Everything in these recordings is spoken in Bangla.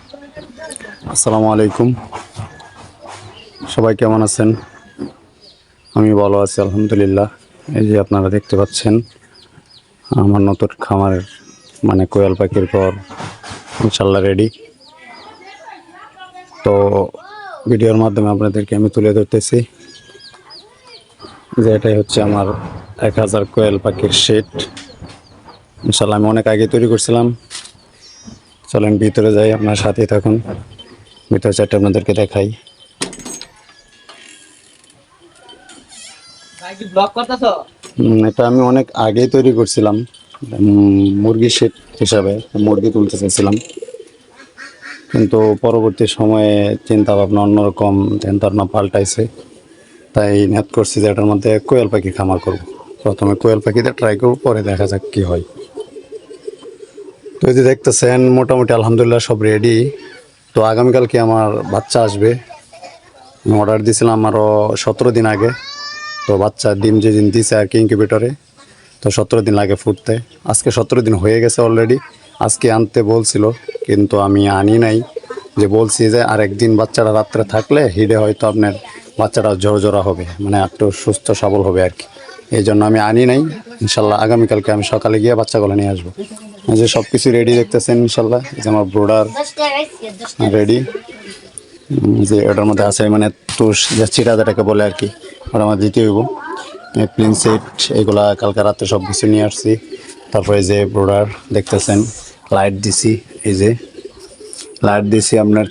আসসালামু আলাইকুম। সবাই কেমন আছেন? আমি ভালো আছি আলহামদুলিল্লাহ। এই যে আপনারা দেখতে পাচ্ছেন আমার নতুন খামারের মানে কোয়েল পাখির ঘর ইনশাল্লাহ রেডি। তো ভিডিওর মাধ্যমে আপনাদেরকে আমি তুলে ধরতেছি যে এটাই হচ্ছে আমার 1000 কোয়েল পাখির শেড। ইনশাল্লাহ আমি অনেক আগে তৈরি করছিলাম। চলেন ভিতরে যাই, আপনার সাথেই থাকুন। ভিতরে চারটা আপনাদেরকে দেখাই। এটা আমি অনেক আগেই তৈরি করছিলাম মুরগি শেড হিসাবে, মুরগি তুলতে চাইছিলাম, কিন্তু পরবর্তী সময়ে চিন্তা ভাবনা অন্যরকম, চিন্তা ভাবনা পাল্টাইছে। তাই নিয়ত করছি যে এটার মধ্যে কোয়েল পাখি খামার করব। প্রথমে কোয়েল পাখিতে ট্রাই করব, পরে দেখা যাক কি হয়। তো এই যে দেখতেছেন মোটামুটি আলহামদুলিল্লাহ সব রেডি। তো আগামীকালকে আমার বাচ্চা আসবে। আমি অর্ডার দিয়েছিলাম আরও 17 দিন আগে। তো বাচ্চা ডিম যেদিন দিছে আর কি ইনকিউবেটরে, তো 17 দিন লাগে ফুটতে। আজকে 17 দিন হয়ে গেছে অলরেডি। আজকে আনতে বলছিল, কিন্তু আমি আনি নাই। যে বলছি যে আর একদিন বাচ্চারা রাত্রে থাকলে হিডে হয়তো আপনার বাচ্চাটা জোরা হবে, মানে একটু সুস্থ সবল হবে আর কি। এই জন্য আমি আনি নাই। ইনশাল্লাহ আগামীকালকে আমি সকালে গিয়ে বাচ্চাগুলো নিয়ে আসবো। এই যে সব কিছু রেডি দেখতেছেন ইনশাল্লাহ। এই যে আমার ব্রোডার রেডি, যে ওটার মধ্যে আছে মানে তুষ যে চিটা যেটাকে বলে আর কি, ওটা আমার দিতে হইব। প্লিন সেট এগুলা কালকে রাতে সব কিছু নিয়ে আসছি। তারপরে যে ব্রোডার দেখতেছেন, লাইট দিছি। এই যে লাইট দিছি আপনার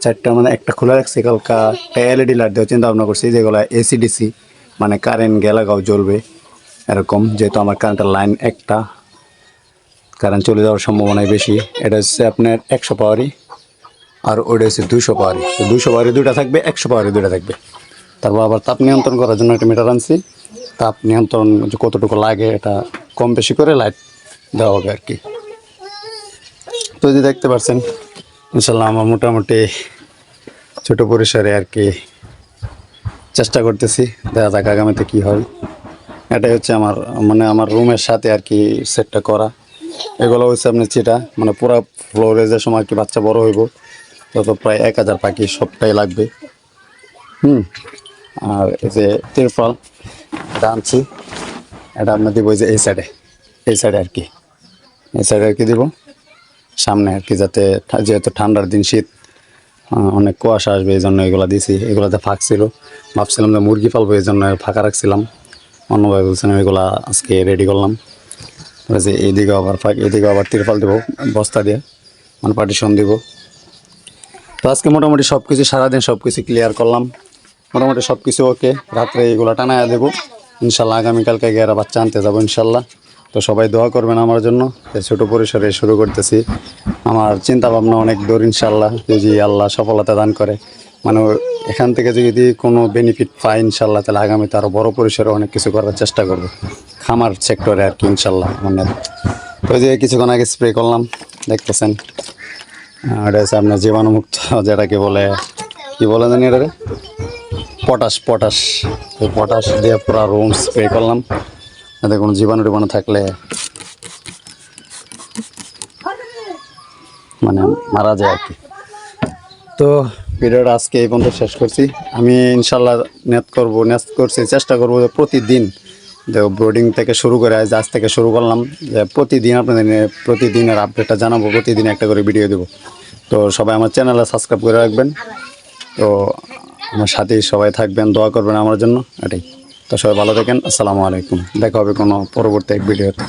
চারটা মানে একটা খোলা রাখছি কালকা, একটা এলইডি লাইট দেওয়ার চিন্তা ভাবনা করছি, যেগুলো এসিডিসি মানে কারেন্ট গেলাগাও জ্বলবে এরকম। যেহেতু আমার কারেন্টের লাইন একটা, কারেন্ট চলে যাওয়ার সম্ভাবনাই বেশি। এটা হচ্ছে আপনার 100 পাওয়ারই, আর ওটা হচ্ছে 200 পাওয়ারই। তো 200 পাওয়ারি দুইটা থাকবে, 100 পাওয়ারি দুইটা থাকবে। তারপর আবার তাপ নিয়ন্ত্রণ করার জন্য একটা মিটার আনছি। তাপ নিয়ন্ত্রণ যে কতটুকু লাগে এটা কম বেশি করে লাইট দেওয়া হবে আর কি। তো যে দেখতে পাচ্ছেন ইনশাল্লাহ আমার মোটামুটি ছোট পরিসরে আর কি চেষ্টা করতেছি, দেখা যাক আগামীতে কী হয়। এটাই হচ্ছে আমার মানে আমার রুমের সাথে আর কি সেটটা করা। এগুলো হচ্ছে আপনার চিটা, মানে পুরো ফ্লোরে যে সময় আর কি বাচ্চা বড় হইব তত প্রায় 1000 পাখি সবটাই লাগবে। আর এই যে তিরপল এটা আনছি, এটা আপনার দিব যে এই সাইডে আর কি, এই সাইডে আর কি দিব সামনে আর কি, যাতে যেহেতু ঠান্ডার দিন শীত অনেক কুয়াশা আসবে, এই জন্য এগুলো দিছি। এগুলোতে ফাঁক ছিল, ভাবছিলাম যে মুরগি পালবো, এই জন্য ফাঁকা রাখছিলাম। অন্যভাবে বলছিলাম, এগুলো আজকে রেডি করলাম। যে এইদিকে আবার ফাঁক, এদিকে আবার তিরপাল দেবো বস্তা দিয়ে, মানে পার্টিশন দিব। তো আজকে মোটামুটি সব কিছু সারাদিন সব কিছু ক্লিয়ার করলাম, মোটামুটি সব কিছু ওকে। রাত্রে এগুলো টানায় দেবো ইনশাল্লাহ। আগামীকালকে গিয়ে বাচ্চা আনতে যাবো ইনশাল্লাহ। তো সবাই দোয়া করবেন আমার জন্য। ছোটো পরিসরে শুরু করতেছি, আমার চিন্তা ভাবনা অনেক দূর ইনশাল্লাহ। যদি আল্লাহ সফলতা দান করে, মানে এখান থেকে যদি কোনো বেনিফিট পাই ইনশাল্লাহ, তাহলে আগামীতে আরও বড়ো পরিসরে অনেক কিছু করার চেষ্টা করবো খামার সেক্টরে আর কি ইনশাল্লাহ। মানে তো যে কিছুক্ষণ আগে স্প্রে করলাম দেখতেছেন, এটা হচ্ছে আপনার জীবাণুমুক্ত, যেটাকে বলে কি বলে জানি এটা, পটাশ। এই পটাশ দিয়ে পুরো রুম স্প্রে করলাম, যাতে কোনো জীবাণু থাকলে মানে মারা যায় আর কি। তো ভিডিওটা আজকে এই পর্যন্ত শেষ করছি। আমি ইনশাল্লাহ নিয়ত করছি, চেষ্টা করবো যে প্রতিদিন ব্রোডিং থেকে শুরু করে আজ থেকে শুরু করলাম, যে প্রতিদিন আপনাদের প্রতিদিনের আপডেটটা জানাবো, প্রতিদিন একটা করে ভিডিও দেবো। তো সবাই আমার চ্যানেলে সাবস্ক্রাইব করে রাখবেন। তো আমার সাথেই সবাই থাকবেন, দোয়া করবেন আমার জন্য, এটাই। তো সবাই ভালো থাকেন, আসসালামু আলাইকুম। দেখা হবে কোনো পরবর্তী এক ভিডিওতে।